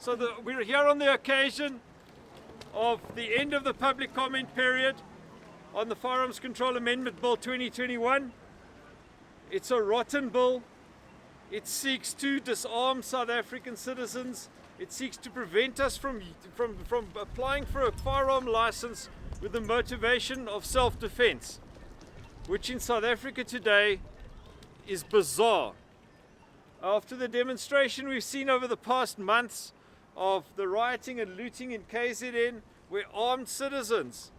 So we're here on the occasion of the end of the public comment period on the Firearms Control Amendment Bill 2021. It's a rotten bill. It seeks to disarm South African citizens. It seeks to prevent us from applying for a firearm license with the motivation of self-defense, which in South Africa today is bizarre. After the demonstration we've seen over the past months of the rioting and looting in KZN, where armed citizens,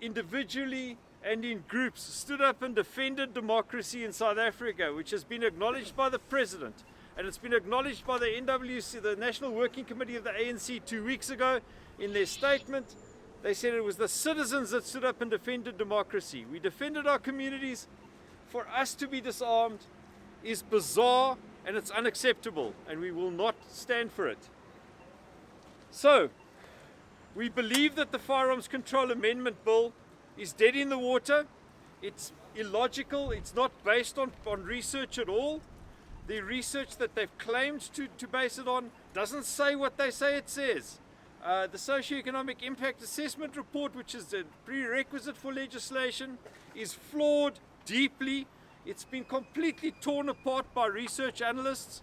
individually and in groups, stood up and defended democracy in South Africa, which has been acknowledged by the President, and it's been acknowledged by the NWC, the National Working Committee of the ANC 2 weeks ago. In their statement, they said it was the citizens that stood up and defended democracy. We defended our communities. For us to be disarmed is bizarre and it's unacceptable, and we will not stand for it. So, we believe that the Firearms Control Amendment Bill is dead in the water. It's illogical. It's not based on research at all. The research that they've claimed to base it on doesn't say what they say it says. The Socioeconomic Impact Assessment Report, which is a prerequisite for legislation, is flawed deeply. It's been completely torn apart by research analysts.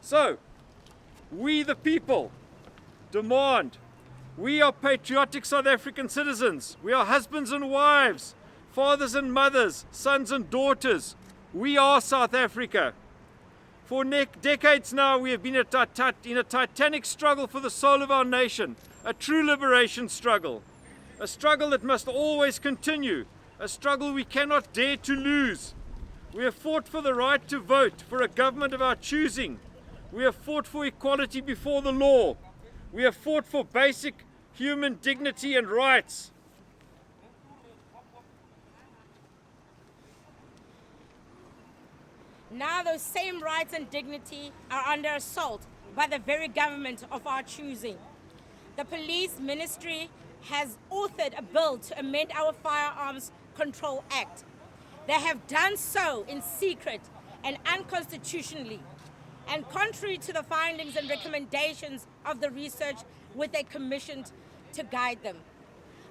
So, we the people demand, we are patriotic South African citizens. We are husbands and wives, fathers and mothers, sons and daughters. We are South Africa. For decades now, we have been in a titanic struggle for the soul of our nation, a true liberation struggle, a struggle that must always continue, a struggle we cannot dare to lose. We have fought for the right to vote, for a government of our choosing. We have fought for equality before the law. We have fought for basic human dignity and rights. Now those same rights and dignity are under assault by the very government of our choosing. The Police Ministry has authored a bill to amend our Firearms Control Act. They have done so in secret and unconstitutionally, and contrary to the findings and recommendations of the research which they commissioned to guide them.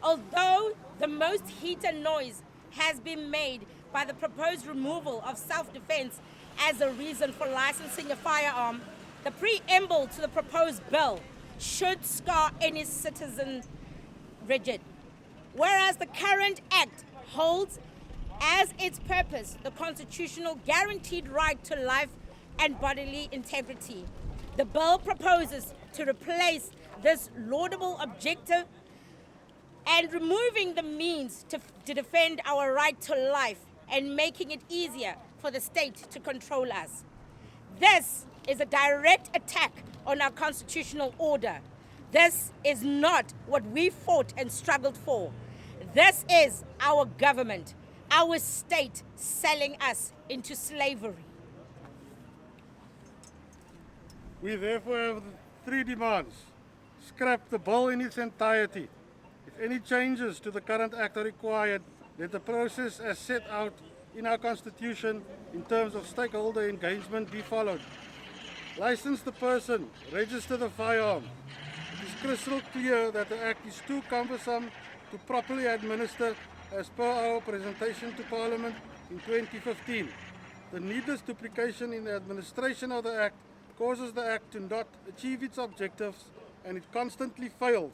Although the most heat and noise has been made by the proposed removal of self-defense as a reason for licensing a firearm, the preamble to the proposed bill should scar any citizen rigid. Whereas the current act holds as its purpose the constitutional guaranteed right to life and bodily integrity, the bill proposes to replace this laudable objective and removing the means to defend our right to life and making it easier for the state to control us. This is a direct attack on our constitutional order. This is not what we fought and struggled for. This is our government, our state selling us into slavery. We therefore have three demands. Scrap the bill in its entirety. If any changes to the current act are required, let the process as set out in our constitution in terms of stakeholder engagement be followed. License the person, register the firearm. It is crystal clear that the act is too cumbersome to properly administer as per our presentation to Parliament in 2015. The needless duplication in the administration of the act causes the act to not achieve its objectives, and it constantly fails.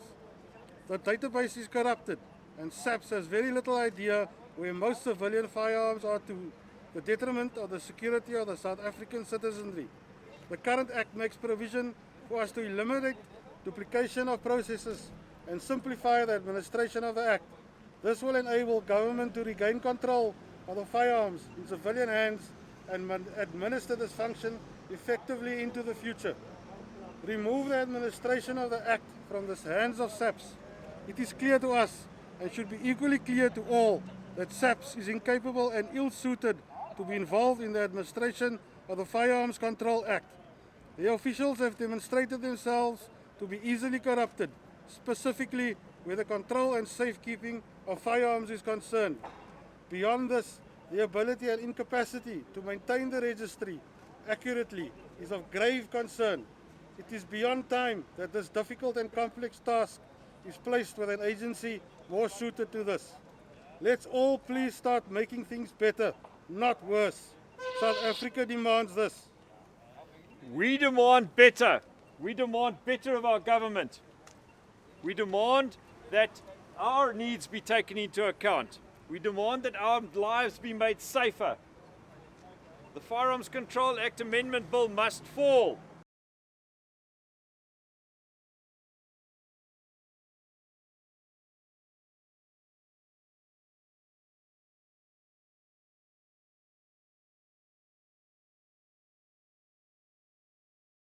The database is corrupted, and SAPS has very little idea where most civilian firearms are, to the detriment of the security of the South African citizenry. The current act makes provision for us to eliminate duplication of processes and simplify the administration of the act. This will enable government to regain control of the firearms in civilian hands and administer this function effectively into the future. Remove the administration of the act from the hands of SAPS. It is clear to us, and should be equally clear to all, that SAPS is incapable and ill-suited to be involved in the administration of the Firearms Control Act. The officials have demonstrated themselves to be easily corrupted, specifically where the control and safekeeping of firearms is concerned. Beyond this, the ability and incapacity to maintain the registry accurately is of grave concern. It is beyond time that this difficult and complex task is placed with an agency more suited to this. Let's all please start making things better, not worse. South Africa demands this. We demand better. We demand better of our government. We demand that our needs be taken into account. We demand that our lives be made safer. The Firearms Control Act Amendment Bill must fall.